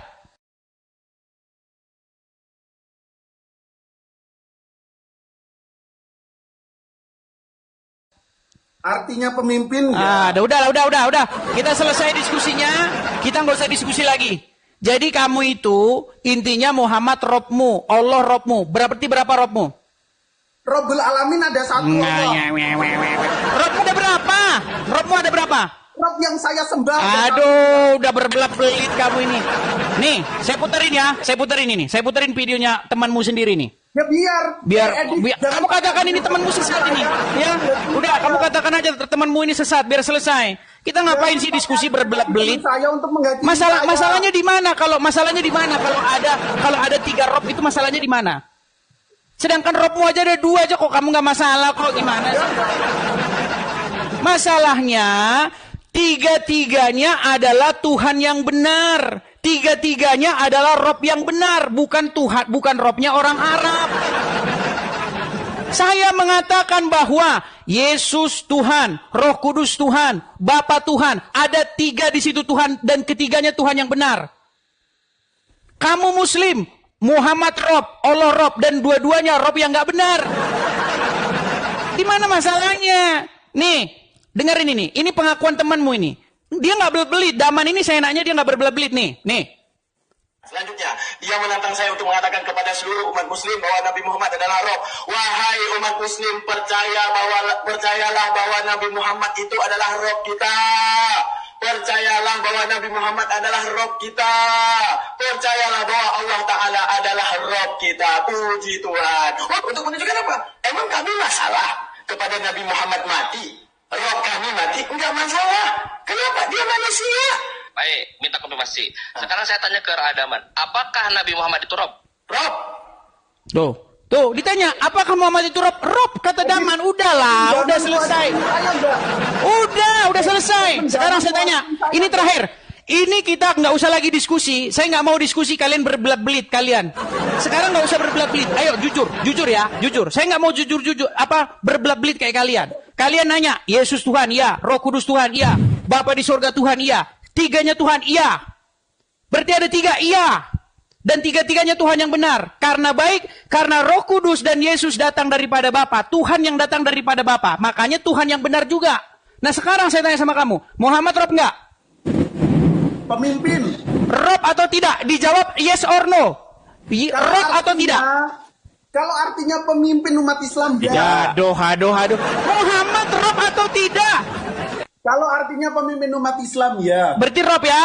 Artinya pemimpin. Ya. Udah. Kita selesai diskusinya. Kita nggak usah diskusi lagi. Jadi kamu itu intinya Muhammad Robmu, Allah Robmu. Berarti berapa Robmu? Robbul Alamin ada 1. Robmu ada berapa? Robmu ada berapa? Rob yang saya sembah. Aduh, udah berbelat-belit kamu ini. Nih, saya puterin ya. Saya puterin videonya temanmu sendiri nih. Ya biar kamu katakan ini temanmu sesat ini. Ya, udah kamu katakan aja temanmu ini sesat biar selesai. Kita ngapain sih diskusi berbelat-belit? Saya untuk menggaji Masalahnya di mana? Kalau ada 3 Rob itu masalahnya di mana? Sedangkan Robmu aja ada 2 aja kok kamu nggak masalah kok gimana sih? Masalahnya 3-tiganya adalah Tuhan yang benar. 3-tiganya adalah Rob yang benar, bukan Tuhan, bukan Robnya orang Arab. Saya mengatakan bahwa Yesus Tuhan, Roh Kudus Tuhan, Bapa Tuhan, ada 3 di situ Tuhan dan ketiganya Tuhan yang benar. Kamu Muslim, Muhammad Rob, Allah Rob, dan dua-duanya Rob yang nggak benar. Di mana masalahnya? Nih, dengerin ini pengakuan temanmu ini. Dia nggak berbelit. Daman ini saya nanya dia nggak berbelit nih. Selanjutnya, dia menantang saya untuk mengatakan kepada seluruh umat muslim bahwa Nabi Muhammad adalah Rob. Wahai umat muslim, percayalah bahwa Nabi Muhammad itu adalah Rob kita. Percayalah bahwa Nabi Muhammad adalah Rob kita. Percayalah bahwa Allah Ta'ala adalah Rob kita. Puji Tuhan. Untuk menunjukkan apa? Emang kami masalah kepada Nabi Muhammad mati? Rob kami mati? Enggak masalah. Kenapa? Dia manusia. Baik, minta konfirmasi. Sekarang saya tanya ke Radaman, apakah Nabi Muhammad itu Rob? Rob. Tuh, ditanya, apakah Muhammad itu Rob? Rob, kata Daman. Udahlah, udah selesai. Udah selesai. Sekarang saya tanya, ini terakhir. Ini kita nggak usah lagi diskusi. Saya nggak mau diskusi kalian berbelit-belit kalian. Sekarang nggak usah berbelit-belit. Ayo jujur ya, jujur. Saya nggak mau jujur berbelit-belit kayak kalian. Kalian nanya, Yesus Tuhan, iya. Roh Kudus Tuhan, iya. Bapa di surga Tuhan, iya. Tiganya Tuhan, iya. Berarti ada 3, iya. Dan 3-tiganya Tuhan yang benar. Karena baik, karena Roh Kudus dan Yesus datang daripada Bapa. Tuhan yang datang daripada Bapa. Makanya Tuhan yang benar juga. Nah sekarang saya tanya sama kamu, Muhammad Rob nggak? Pemimpin. Rob atau tidak? Dijawab yes or no. Rob atau tidak? Kalau artinya pemimpin umat Islam, ya. Aduh. Muhammad Rob atau tidak? Kalau artinya pemimpin umat Islam, ya. Berarti Rob ya?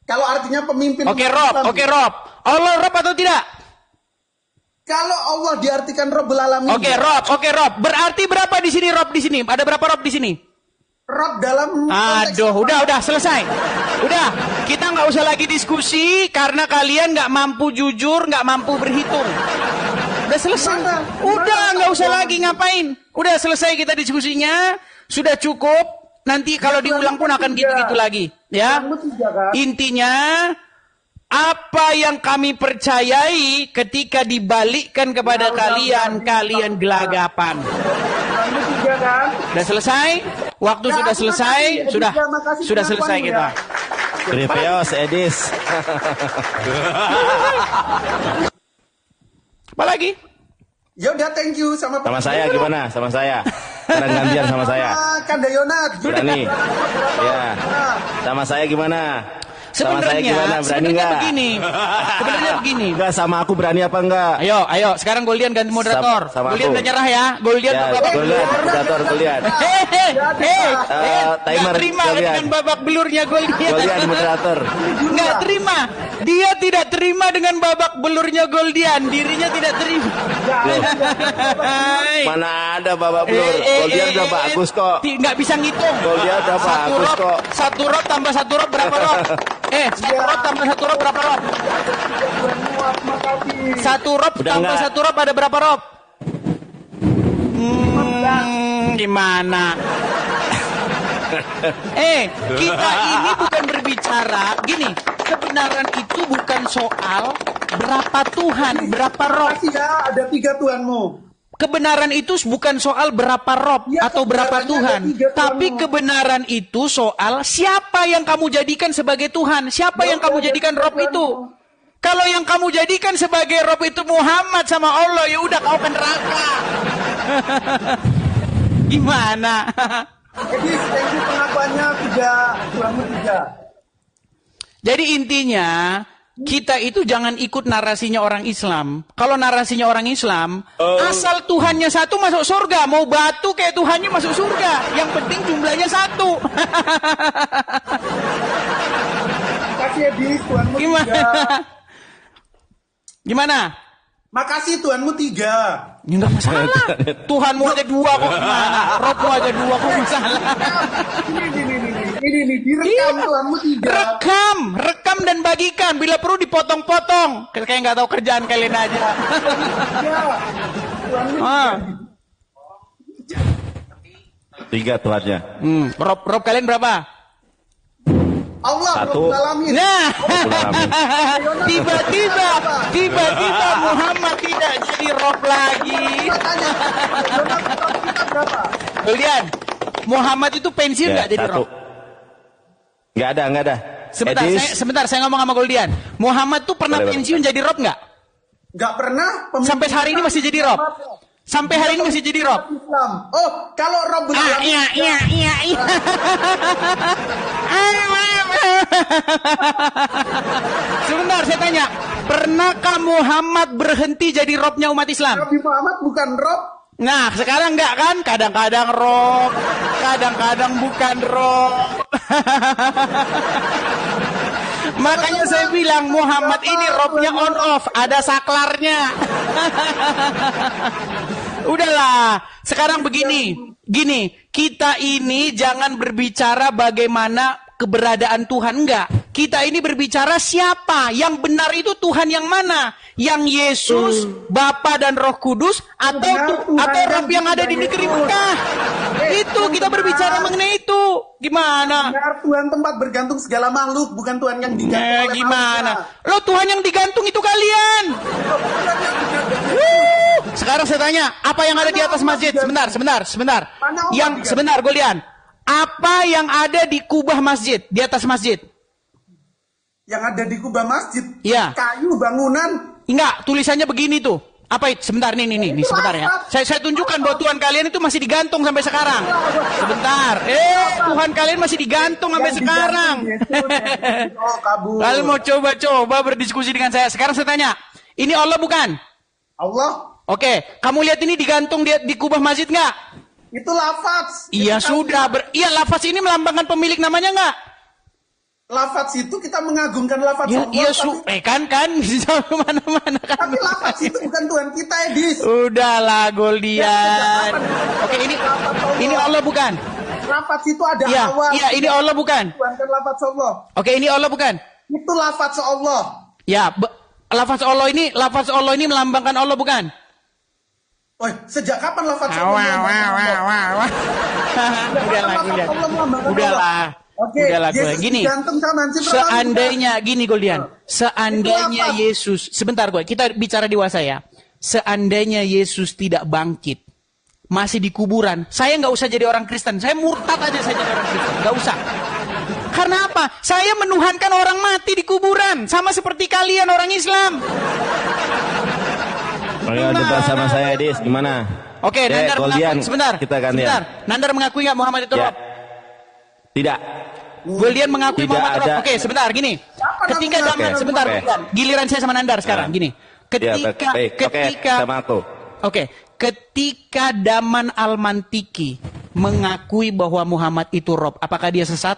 Kalau artinya pemimpin Oke umat Islam. Rob. Allah Rob atau tidak? Kalau Allah diartikan Rabbul Alamin. Oke Rob. Berarti berapa di sini Rob di sini? Ada berapa Rob di sini? Rob dalam konteks udah selesai. Udah, kita nggak usah lagi diskusi karena kalian nggak mampu jujur, nggak mampu berhitung. Udah selesai. Udah nggak usah lagi ngapain. Udah selesai kita diskusinya. Sudah cukup. Nanti kalau diulang pun akan gitu-gitu lagi. Ya. Intinya apa yang kami percayai ketika dibalikkan kepada kalian gelagapan. Sudah selesai? Waktu sudah selesai? Sudah selesai kita. Kripeos, Edis. Apa lagi? Ya udah, thank you sama Saya gimana? Sama saya. Kurang gantian sama saya. Kandayonat. Berani. Ya. Sama saya gimana? Sama saya gimana? Berani nggak? Sebenarnya begini. Enggak, sama aku berani apa enggak? Ayo, sekarang Goldian ganti moderator. Sama Goldian aku. udah nyerah ya. Goldian Ya, babak belur. moderator Goldian. Timer terima Goldian. dengan babak belurnya Goldian. Goldian moderator. Nggak terima. Dia tidak terima dengan babak belurnya Goldian. Dirinya tidak terima. Mana ada babak belur? Goldian udah bagus kok. Nggak bisa ngitung. Goldian udah bagus kok. Satu rob tambah satu rob berapa rob? Satu rob tambah satu rob berapa rob? Satu rob Udah tambah enggak. satu rob ada berapa rob? Gimana? Kita ini bukan berbicara gini. Kebenaran itu bukan soal berapa Tuhan, berapa rob. Ya, ada 3 Tuhanmu. Kebenaran itu bukan soal berapa rob Ya, atau berapa kebenarannya Tuhan, ada 3 tapi Tuhanmu. kebenaran itu soal siapa yang kamu jadikan sebagai Tuhan, siapa yang kamu jadikan rob itu. Kalau yang kamu jadikan sebagai rob itu Muhammad sama Allah, ya udah kau ke neraka. Gimana? Edis, thank you pengakuannya 3 Tuhanmu 3. Jadi intinya kita itu jangan ikut narasinya orang Islam. Kalau narasinya orang Islam, asal Tuhannya satu masuk surga. Mau batu kayak Tuhannya masuk surga. Yang penting jumlahnya satu. Makasih Edis, Tuhanmu Gimana? 3. Gimana? Makasih Tuhanmu 3. Ya enggak masalah. Tuhanmu aja 2 kok gimana? Robmu aja 2 kok masalah. Ini direkam Tuhanmu 3. Rekam dan bagikan. Bila perlu dipotong-potong. Kayak nggak tahu kerjaan kalian aja. Tuhanmu 3 Tuhannya. Rob kalian berapa? Allah 1. Rabbul Alamin. Nah, Alamin. tiba-tiba Muhammad tidak jadi Rob lagi. Tanya, kita berapa? Goldian, Muhammad itu pensiun nggak jadi 1. Rob? Nggak ada. Sebentar, saya ngomong sama Goldian. Muhammad tuh pernah Boleh. pensiun jadi Rob nggak? Nggak pernah. Sampai hari ini masih jadi Rob. Sampai hari ini masih jadi Rob. Islam. Oh, kalau Rabbul Alamin. Iya. Sebentar, saya tanya. Pernahkah Muhammad berhenti jadi Robnya umat Islam? Nabi Muhammad bukan Rob. Nah, sekarang enggak kan? Kadang-kadang Rob, kadang-kadang bukan Rob. Makanya saya bilang Muhammad ini Robnya on off, ada saklarnya. Udahlah, sekarang begini, kita ini jangan berbicara bagaimana keberadaan Tuhan, enggak. Kita ini berbicara siapa yang benar, itu Tuhan yang mana? Yang Yesus, Bapa dan Roh Kudus, atau Roh yang ada di negeri Mekah. Itu kita berbicara mengenai itu. Gimana? Benar, Tuhan tempat bergantung segala makhluk, bukan Tuhan yang digantung oleh Gimana? manusia. Lo Tuhan yang digantung itu kalian. Sekarang saya tanya, apa yang ada di atas masjid? Sebentar. Sebentar, Golian. Apa yang ada di kubah masjid, di atas masjid? Yang ada di kubah masjid, Iya. kayu bangunan. Enggak, tulisannya begini tuh. Apa itu? Sebentar, nih, sebentar ya. Saya tunjukkan bahwa Tuhan kalian itu masih digantung sampai sekarang. Sebentar. Tuhan kalian masih digantung sampai sekarang. Oh, kabur. Kalian mau coba berdiskusi dengan saya. Sekarang saya tanya, ini Allah bukan? Allah, Oke, kamu lihat ini digantung di kubah masjid nggak? itu lafaz. Iya sudah. Iya, lafaz ini melambangkan pemilik namanya nggak? Lafaz itu kita mengagungkan lafaz Ya, Allah. iya tapi, kan bisa kemana-mana kan. tapi lafaz itu bukan Tuhan kita, Edis. Udahlah, Goldian. Oke, ini Allah bukan? Lafaz itu ada Iya, awal. iya, ini Allah bukan? Tuhan kan lafaz Allah. Oke, ini Allah bukan? Itu lafaz Allah. Ya, lafaz Allah ini melambangkan Allah bukan? Oh, sejak kapan lafaz Allah? Udahlah. Oke, Udahlah, Yesus gini. digantung sama Hansip Seandainya gini, Goldian. Seandainya Itu apa? Yesus, sebentar gue, kita bicara dewasa ya. Seandainya Yesus tidak bangkit, masih di kuburan, saya nggak usah jadi orang Kristen. Saya murtad aja saya jadi orang Kristen, nggak usah. Karena apa? Saya menuhankan orang mati di kuburan, sama seperti kalian orang Islam. Ayo debat sama saya, Dis. Gimana? Oke, Nandar Goldian, mengaku, sebentar. kita gantian. Sebentar. Nandar mengakui nggak Muhammad itu Ya. Rob? Tidak. Goldian mengakui Tidak Muhammad ada. Rob. Oke, sebentar, gini. Ketika namanya? zaman, Oke. sebentar, Oke. Goldian. Giliran saya sama Nandar sekarang, Nah. gini. Ya, baik. Oke, sama aku. Oke, ketika Daman Al-Mantiki mengakui bahwa Muhammad itu Rob, apakah dia sesat?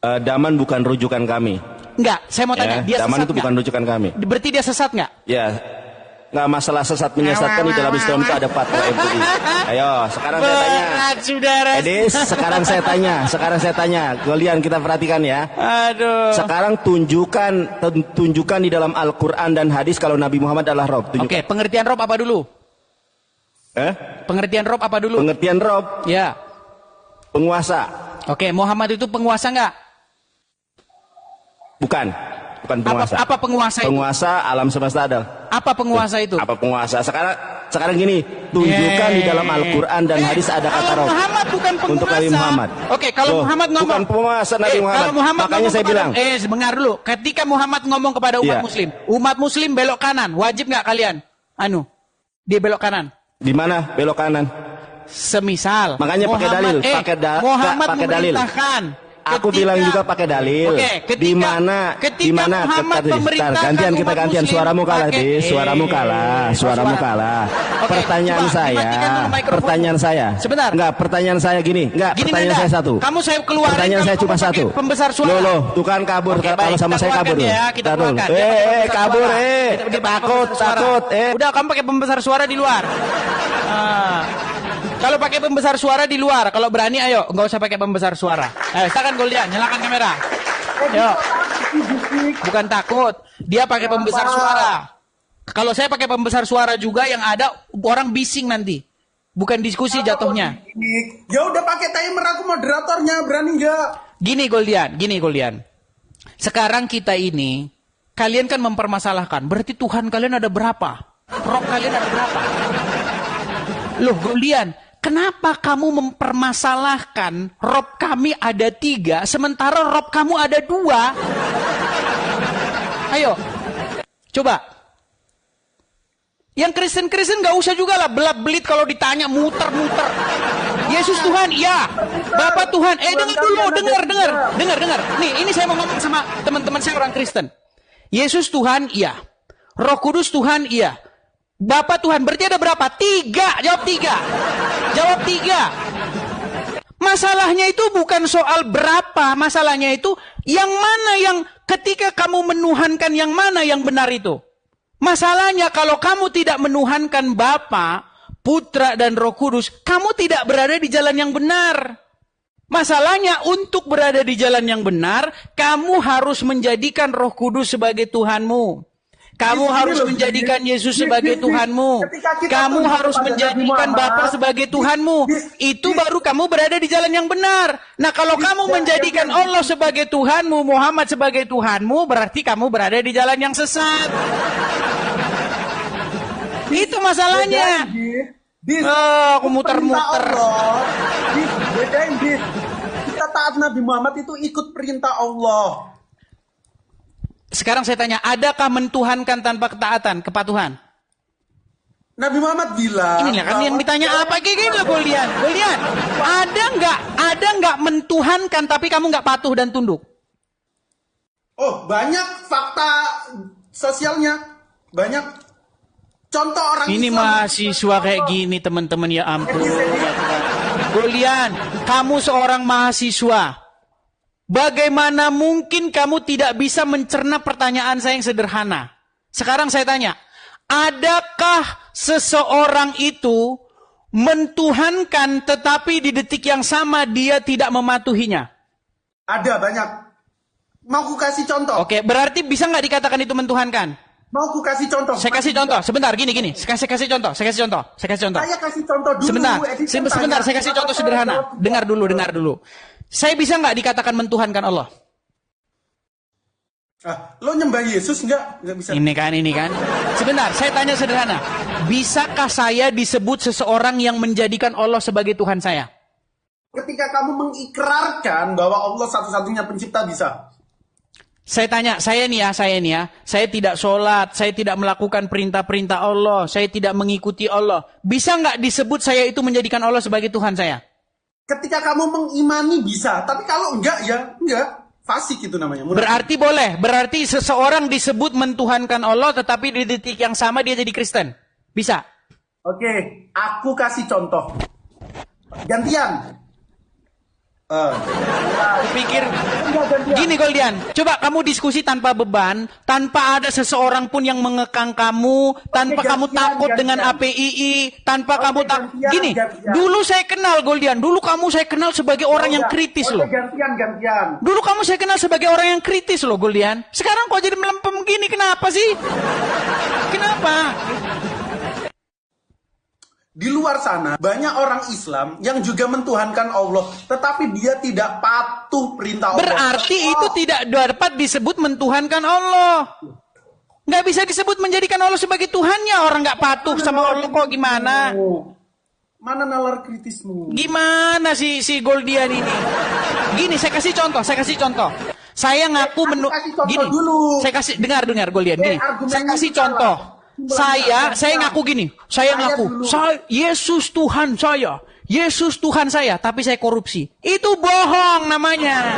Daman bukan rujukan kami. Enggak, saya mau tanya, dia Daman sesat itu bukan nggak? rujukan kami. Berarti dia sesat nggak? Ya, nggak masalah sesat menyesatkan di dalam Islam itu ada fatwa MUI. Ayo, sekarang saya tanya. Berat, saudara. Edis, sekarang saya tanya. Goldian, kita perhatikan ya. Aduh. Sekarang tunjukkan di dalam Al-Quran dan hadis kalau Nabi Muhammad adalah Rob. Tunjukkan. Oke, pengertian Rob apa dulu? Pengertian Rob apa dulu? Pengertian Rob, Ya. penguasa. Oke, Muhammad itu penguasa nggak? Bukan penguasa. Apa penguasa itu? Penguasa alam semesta ada. Apa penguasa itu? Apa penguasa? Sekarang gini, tunjukkan di dalam Al-Quran dan hadis ada kata Kalau Rob. Muhammad bukan penguasa. Untuk Nabi Muhammad. Oke, kalau Loh, Muhammad ngomong. bukan penguasa Nabi Muhammad. Kalau Muhammad Makanya ngomong saya kepada- bilang. Sebentar dulu. Ketika Muhammad ngomong kepada umat Iya. Muslim, umat Muslim belok kanan, wajib nggak kalian? Dia belok kanan. Di mana belok kanan? Semisal. Makanya pakai dalil, Muhammad pakai dalil. memerintahkan. Aku bilang juga pakai dalil. Oke, Di mana Muhammad memerintahkan gantian kita umat gantian Muslim suaramu kalah, pakai- Dis. Suaramu kalah. Oke, Pertanyaan coba, dimatikan dulu mikrofonnya. pertanyaan saya. Sebentar. Enggak, pertanyaan saya gini. Enggak, Gini, pertanyaan Nanda, saya satu. kamu saya keluarin Pertanyaan kalau saya cuma kamu pakai satu. pembesar suara. Loh, tuh kan kabur. Oke, Kalau baik, sama kita saya kabur. keluarkan ya, kita keluarkan. Dia pakai pembesar Kabur, suara. Dia pakai pembesar takut. suara. Udah, kamu pakai pembesar suara di luar. Kalau pakai pembesar suara di luar, kalau berani ayo, nggak usah pakai pembesar suara. Silakan Goldian, nyalakan kamera. Yo. Bukan takut, dia pakai pembesar suara. Kalau saya pakai pembesar suara juga, yang ada orang bising nanti. Bukan diskusi jatuhnya. Ya udah pakai timer, aku moderatornya, berani nggak? Gini Goldian. Sekarang kita ini, kalian kan mempermasalahkan, berarti Tuhan kalian ada berapa? Rob kalian ada berapa? Loh Goldian, kenapa kamu mempermasalahkan Rob kami ada 3, sementara Rob kamu ada 2? Ayo, coba. Yang Kristen gak usah juga lah belak-belit kalau ditanya muter-muter. Yesus Tuhan, iya. Bapak Tuhan, dengar dulu, dengar. Nih, ini saya mau ngomong sama teman-teman saya orang Kristen. Yesus Tuhan, iya. Roh Kudus Tuhan, iya. Bapak Tuhan, berarti ada berapa? 3, jawab 3. Masalahnya itu bukan soal berapa, masalahnya itu yang mana yang ketika kamu menuhankan yang mana yang benar itu. Masalahnya kalau kamu tidak menuhankan Bapa, Putra dan Roh Kudus, kamu tidak berada di jalan yang benar. Masalahnya untuk berada di jalan yang benar, kamu harus menjadikan Roh Kudus sebagai Tuhanmu. Kamu harus menjadikan Yesus sebagai Tuhanmu. Kamu harus menjadikan Bapa sebagai Tuhanmu. Itu baru kamu berada di jalan yang benar. Nah, kalau kamu menjadikan Allah sebagai Tuhanmu, Muhammad sebagai Tuhanmu, berarti kamu berada di jalan yang sesat. Itu masalahnya. Aku muter-muter. Bedain, kita taat Nabi Muhammad itu ikut perintah Allah. Sekarang saya tanya, adakah mentuhankan tanpa ketaatan, kepatuhan? Nabi Muhammad bilang. Inilah kan yang ditanya apa gini loh, Goldian. Ada nggak mentuhankan tapi kamu nggak patuh dan tunduk? Oh, banyak fakta sosialnya, banyak contoh orang ini Islam. Mahasiswa kayak gini teman-teman, ya ampun. Goldian, kamu seorang mahasiswa. Bagaimana mungkin kamu tidak bisa mencerna pertanyaan saya yang sederhana? Sekarang saya tanya, adakah seseorang itu mentuhankan tetapi di detik yang sama dia tidak mematuhinya? Ada banyak. Mau ku kasih contoh? Oke, berarti bisa nggak dikatakan itu mentuhankan? Mau ku kasih contoh? Saya kasih contoh. Sebentar, gini. Saya kasih contoh. Saya kasih contoh. Saya kasih contoh dulu. Sebentar. Saya kasih contoh sederhana. Dengar dulu. Saya bisa nggak dikatakan mentuhankan Allah? Lo nyembah Yesus nggak? Nggak bisa. Ini kan. Sebentar, saya tanya sederhana. Bisakah saya disebut seseorang yang menjadikan Allah sebagai Tuhan saya? Ketika kamu mengikrarkan bahwa Allah satu-satunya pencipta, bisa. Saya tanya, saya nih ya, saya tidak sholat, saya tidak melakukan perintah-perintah Allah, saya tidak mengikuti Allah. Bisa nggak disebut saya itu menjadikan Allah sebagai Tuhan saya? Ketika kamu mengimani bisa, tapi kalau enggak ya enggak. Fasik itu namanya. Berarti boleh, berarti seseorang disebut mentuhankan Allah tetapi di detik yang sama dia jadi Kristen. Bisa? Oke, aku kasih contoh. Gantian. Pikir gini Goldian, coba kamu diskusi tanpa beban, tanpa ada seseorang pun yang mengekang kamu, tanpa kamu takut dengan APII, tanpa kamu gini. Dulu saya kenal Goldian, dulu kamu saya kenal sebagai orang yang kritis loh. Gantian. Dulu kamu saya kenal sebagai orang yang kritis loh Goldian. Sekarang kok jadi melempem gini, kenapa sih? Kenapa? Di luar sana, banyak orang Islam yang juga mentuhankan Allah, tetapi dia tidak patuh perintah Allah. Berarti itu tidak dapat disebut mentuhankan Allah. Nggak bisa disebut menjadikan Allah sebagai Tuhannya. Orang nggak patuh sama Allah kok gimana? Mana nalar kritismu? Gimana si Goldian ini? Gini, saya kasih contoh. Saya ngaku gini. Dulu. Saya kasih dengar Goldian gini. Saya kasih contoh. Saya ngaku gini. Saya Yesus Tuhan saya. Yesus Tuhan saya, tapi saya korupsi. Itu bohong namanya.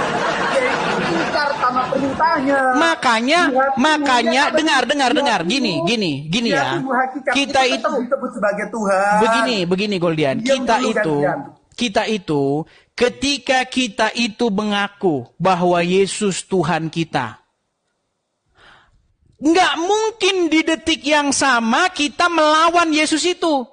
Makanya dengar. Gini ya. Kita itu disebut sebagai Tuhan. Begini Goldian. Kita itu ketika kita itu mengaku bahwa Yesus Tuhan kita, nggak mungkin di detik yang sama kita melawan Yesus itu.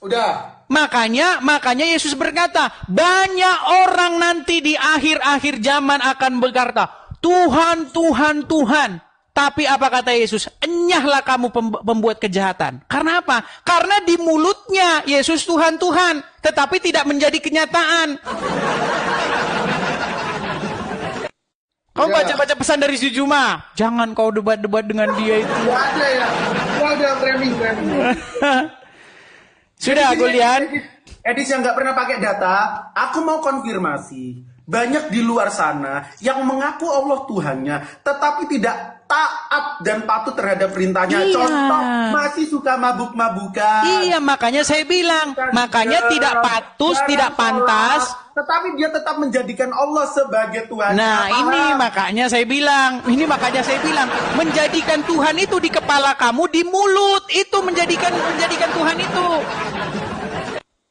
Udah. Makanya Yesus berkata, banyak orang nanti di akhir-akhir zaman akan berkata, Tuhan, Tuhan, Tuhan. Tapi apa kata Yesus? Enyahlah kamu pembuat kejahatan. Karena apa? Karena di mulutnya Yesus Tuhan, Tuhan. Tetapi tidak menjadi kenyataan. Kau baca pesan dari si Juma. Jangan kau debat-debat dengan dia itu. Gak ada ya. Gak ada framing. Sudah, Goldian. Edis yang gak pernah pakai data, aku mau konfirmasi. Banyak di luar sana yang mengaku Allah Tuhannya, tetapi tidak taat dan patuh terhadap perintahnya. Iya. Contoh, masih suka mabuk-mabukan. Iya, makanya saya bilang. Makanya tidak patus, tidak pantas. Tetapi dia tetap menjadikan Allah sebagai Tuhan. Nah, ini makanya saya bilang. Menjadikan Tuhan itu di kepala kamu, di mulut. Itu menjadikan Tuhan itu.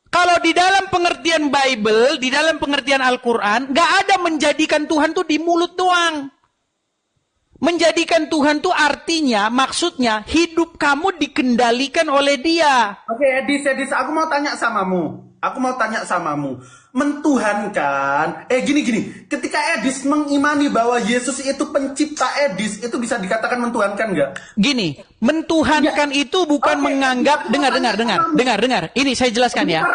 Kalau di dalam pengertian Bible, di dalam pengertian Al-Quran, nggak ada menjadikan Tuhan tuh di mulut doang. Menjadikan Tuhan tuh artinya, maksudnya, hidup kamu dikendalikan oleh Dia. Oke, Edis, aku mau tanya samamu. Aku mau tanya samamu. Mentuhankan, gini. Ketika Edis mengimani bahwa Yesus itu pencipta Edis, itu bisa dikatakan mentuhankan nggak? Gini, mentuhankan itu bukan menganggap, dengar. Ini saya jelaskan ya.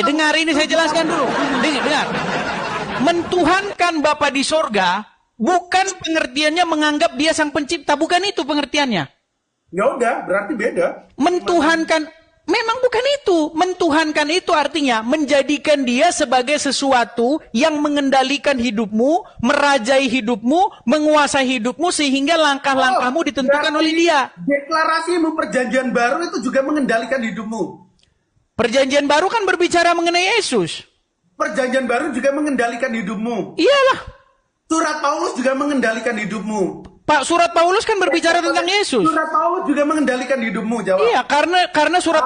Dengar, ini saya jelaskan dulu. Dengar. Mentuhankan Bapa di sorga, bukan pengertiannya menganggap dia sang pencipta, bukan itu pengertiannya. Ya udah, berarti beda. Mentuhankan, memang bukan itu. Mentuhankan itu artinya menjadikan dia sebagai sesuatu yang mengendalikan hidupmu, merajai hidupmu, menguasai hidupmu, sehingga langkah-langkahmu ditentukan oleh dia. Deklarasimu perjanjian baru itu juga mengendalikan hidupmu. Perjanjian baru kan berbicara mengenai Yesus. Perjanjian baru juga mengendalikan hidupmu. Iyalah. Surat Paulus juga mengendalikan hidupmu. Pak, surat Paulus kan berbicara tentang Yesus. Surat Paulus juga mengendalikan hidupmu, jawab. Iya, karena surat